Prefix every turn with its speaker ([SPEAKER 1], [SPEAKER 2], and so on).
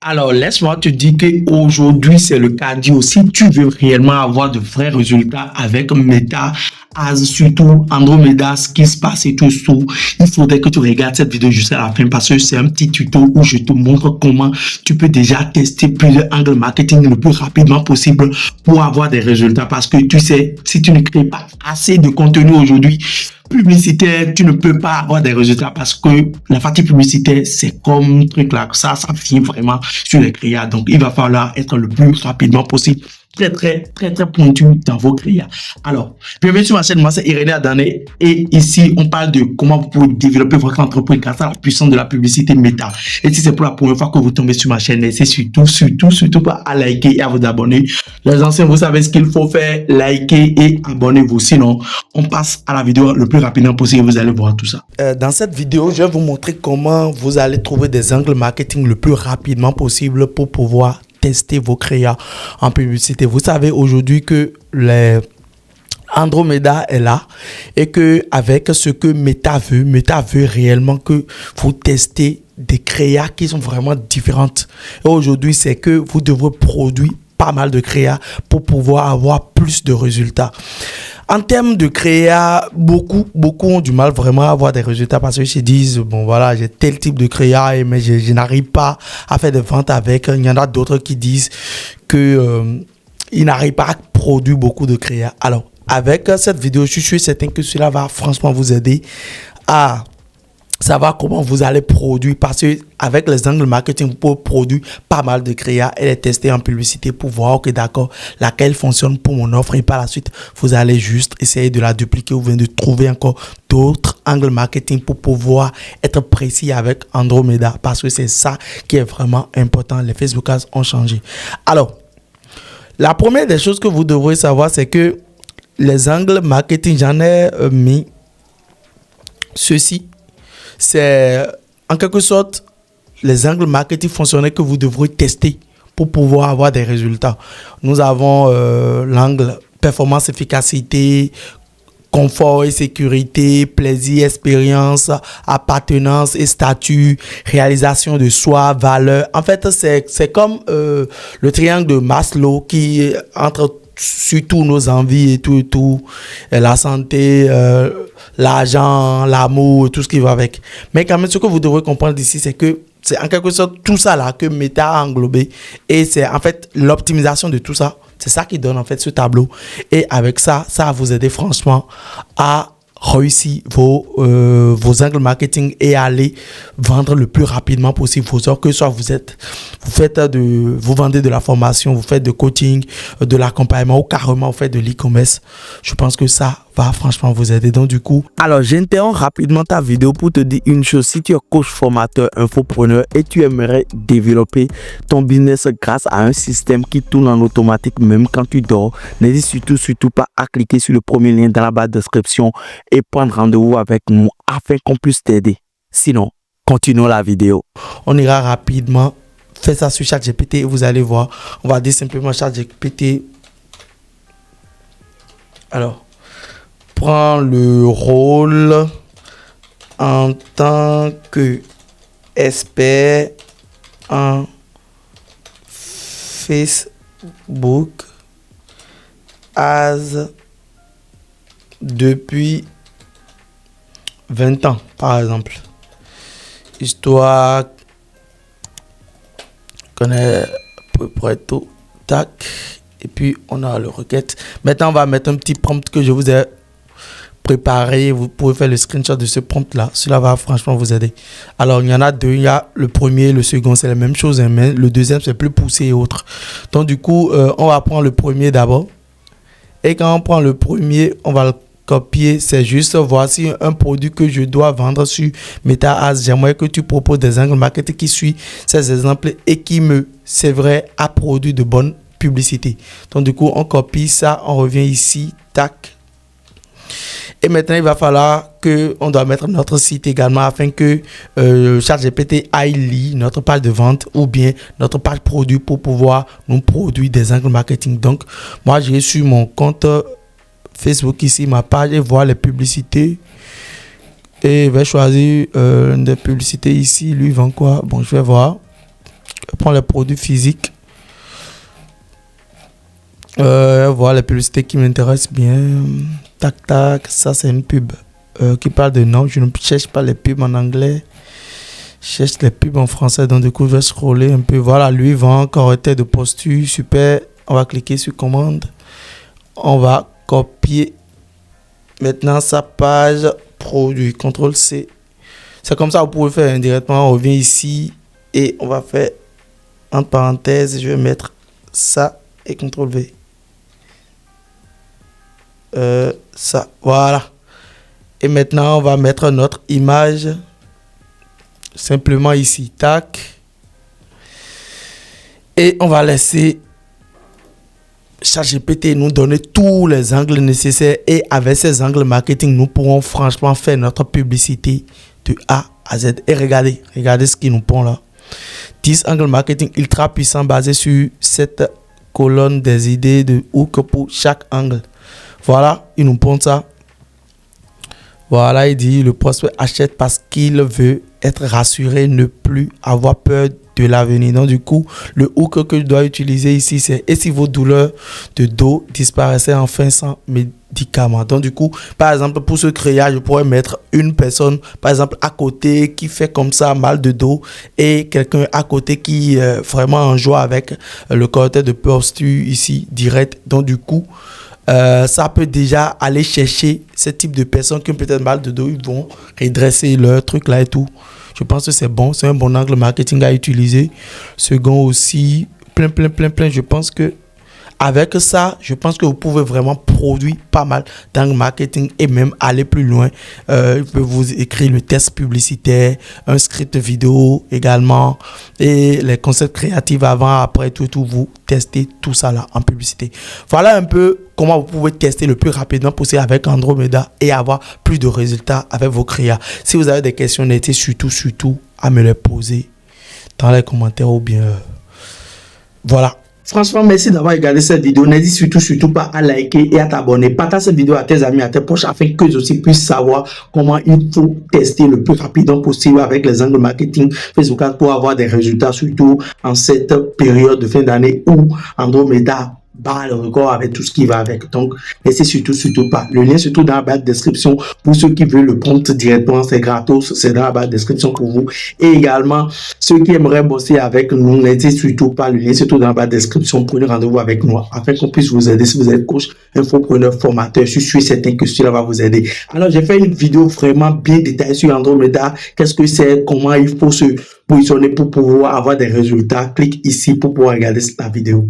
[SPEAKER 1] Alors, laisse-moi te dire qu'aujourd'hui, c'est le cardio. Si tu veux réellement avoir de vrais résultats avec Meta, As, surtout Andromeda, ce qui se passe et tout, il faudrait que tu regardes cette vidéo jusqu'à la fin parce que c'est un petit tuto où je te montre comment tu peux déjà tester plusieurs angles marketing le plus rapidement possible pour avoir des résultats. Parce que tu sais, si tu ne crées pas assez de contenu aujourd'hui, publicitaire, tu ne peux pas avoir des résultats parce que la fatigue publicitaire, c'est comme un truc là, ça vient vraiment sur les créas. Donc, il va falloir être le plus rapidement possible très pointu dans vos créas. Alors, bienvenue sur ma chaîne, moi c'est Irénée Adane et ici on parle de comment vous pouvez développer votre entreprise grâce à la puissance de la publicité méta. Et si c'est pour la première fois que vous tombez sur ma chaîne, n'hésitez surtout pas à liker et à vous abonner. Les anciens, vous savez ce qu'il faut faire, liker et abonnez-vous. Sinon, on passe à la vidéo le plus rapidement possible, vous allez voir tout ça. Dans cette vidéo, je vais vous montrer comment vous allez trouver des angles marketing le plus rapidement possible pour pouvoir tester vos créas en publicité. Vous savez aujourd'hui que Andromeda est là et que avec ce que Meta veut réellement que vous testez des créas qui sont vraiment différentes. Et aujourd'hui, c'est que vous devrez produire pas mal de créas pour pouvoir avoir plus de résultats. En termes de créa, beaucoup ont du mal vraiment à avoir des résultats parce qu'ils se disent, bon voilà, j'ai tel type de créa, mais je n'arrive pas à faire des ventes avec. Il y en a d'autres qui disent qu'ils n'arrivent pas à produire beaucoup de créa. Alors, avec cette vidéo, je suis certain que cela va franchement vous aider à savoir comment vous allez produire parce que avec les angles marketing, vous pouvez produire pas mal de créas et les tester en publicité pour voir, ok, d'accord, laquelle fonctionne pour mon offre et par la suite, vous allez juste essayer de la dupliquer ou bien de trouver encore d'autres angles marketing pour pouvoir être précis avec Andromeda parce que c'est ça qui est vraiment important. Les Facebook Ads ont changé. Alors, la première des choses que vous devrez savoir, c'est que les angles marketing, j'en ai mis ceci. C'est en quelque sorte les angles marketing fonctionnels que vous devrez tester pour pouvoir avoir des résultats. Nous avons l'angle performance, efficacité, confort et sécurité, plaisir, expérience, appartenance et statut, réalisation de soi, valeur. En fait, c'est comme le triangle de Maslow qui entre surtout nos envies et tout, la santé, l'argent, l'amour, tout ce qui va avec. Mais quand même, ce que vous devrez comprendre ici, c'est que c'est en quelque sorte tout ça là que Meta a englobé. Et c'est en fait l'optimisation de tout ça. C'est ça qui donne en fait ce tableau. Et avec ça, ça va vous aider franchement à réussir vos angles marketing et aller vendre le plus rapidement possible vos offres, que soit vous vendez de la formation, vous faites de coaching, de l'accompagnement ou carrément vous faites de l'e-commerce. Je pense que ça va franchement vous aider. Donc du coup, alors j'interromps rapidement ta vidéo pour te dire une chose. Si tu es coach, formateur, infopreneur et tu aimerais développer ton business grâce à un système qui tourne en automatique même quand tu dors, n'hésite surtout pas à cliquer sur le premier lien dans la barre de description et prendre rendez-vous avec nous afin qu'on puisse t'aider. Sinon, continuons la vidéo. On ira rapidement faire ça sur ChatGPT et vous allez voir. On va dire simplement ChatGPT. Alors, prends le rôle en tant que expert en Facebook Ads depuis 20 ans, par exemple. Histoire, connaît à peu près tout. Tac. Et puis, on a le requête. Maintenant, on va mettre un petit prompt que je vous ai préparé. Vous pouvez faire le screenshot de ce prompt-là. Cela va franchement vous aider. Alors, il y en a deux. Il y a le premier, le second, c'est la même chose. Mais le deuxième, c'est plus poussé et autres. Donc, du coup, on va prendre le premier d'abord. Et quand on prend le premier, on va le copier. C'est juste, voici un produit que je dois vendre sur Meta Ads. J'aimerais que tu proposes des angles marketing qui suivent ces exemples et qui c'est vrai, à produire de bonnes publicités. Donc, du coup, on copie ça. On revient ici. Tac. Et maintenant, il va falloir qu'on doit mettre notre site également afin que ChatGPT aille lire notre page de vente ou bien notre page produit pour pouvoir nous produire des angles marketing. Donc, moi, j'ai sur mon compte Facebook ici, ma page, et voir les publicités. Et je vais choisir des publicités ici. Lui vend quoi? Bon, je vais voir. prends les produits physiques. Voilà les publicités qui m'intéressent bien. Tac, tac, ça c'est une pub qui parle de non. Je ne cherche pas les pubs en anglais. Je cherche les pubs en français. Donc du coup, je vais scroller un peu. Voilà, lui vend correcteur de posture. Super. On va cliquer sur commande. On va copier maintenant sa page produit. CTRL C. C'est comme ça que vous pouvez faire indirectement. On revient ici et on va faire entre parenthèses. Je vais mettre ça et CTRL V. Ça, voilà. Et maintenant, on va mettre notre image simplement ici. Tac. Et on va laisser ChatGPT nous donner tous les angles nécessaires. Et avec ces angles marketing, nous pourrons franchement faire notre publicité de A à Z. Et regardez ce qu'ils nous pond là. 10 angles marketing ultra puissants basés sur cette colonne des idées de hook pour chaque angle. Voilà, il nous pond ça. Voilà, il dit le prospect achète parce qu'il veut être rassuré, ne plus avoir peur de l'avenir. Donc du coup, le hook que je dois utiliser ici, c'est et si vos douleurs de dos disparaissaient enfin sans médicaments. Donc du coup, par exemple, pour ce créage, je pourrais mettre une personne, par exemple, à côté qui fait comme ça mal de dos et quelqu'un à côté qui vraiment en joie avec le correcteur de posture ici direct. Donc du coup, ça peut déjà aller chercher ce type de personnes qui ont peut-être mal de dos, ils vont redresser leur truc là et tout. Je pense que c'est bon, c'est un bon angle marketing à utiliser. Second aussi, plein. Je pense que avec ça, je pense que vous pouvez vraiment produire pas mal d'angle marketing et même aller plus loin. Je peux vous écrire le test publicitaire, un script vidéo également et les concepts créatifs avant, après, tout, vous testez tout ça là en publicité. Voilà un peu comment vous pouvez tester le plus rapidement possible avec Andromeda et avoir plus de résultats avec vos créas. Si vous avez des questions, n'hésitez surtout à me les poser dans les commentaires ou bien voilà. Franchement, merci d'avoir regardé cette vidéo. N'hésite surtout pas à liker et à t'abonner. Partage cette vidéo à tes amis, à tes proches afin qu'eux aussi puissent savoir comment il faut tester le plus rapidement possible avec les angles marketing Facebook Ads pour avoir des résultats, surtout en cette période de fin d'année où Andromeda bat le record avec tout ce qui va avec. Donc, laissez surtout pas. Le lien se trouve dans la barre de description pour ceux qui veulent le prendre directement. C'est gratos. C'est dans la barre de description pour vous. Et également, ceux qui aimeraient bosser avec nous, n'hésitez surtout pas. Le lien se trouve dans la barre de description. Prenez rendez-vous avec nous afin qu'on puisse vous aider. Si vous êtes coach, infopreneur, formateur, je suis certain que cela va vous aider. Alors, j'ai fait une vidéo vraiment bien détaillée sur Andromeda. Qu'est-ce que c'est? Comment il faut se positionner pour pouvoir avoir des résultats? Clique ici pour pouvoir regarder la vidéo.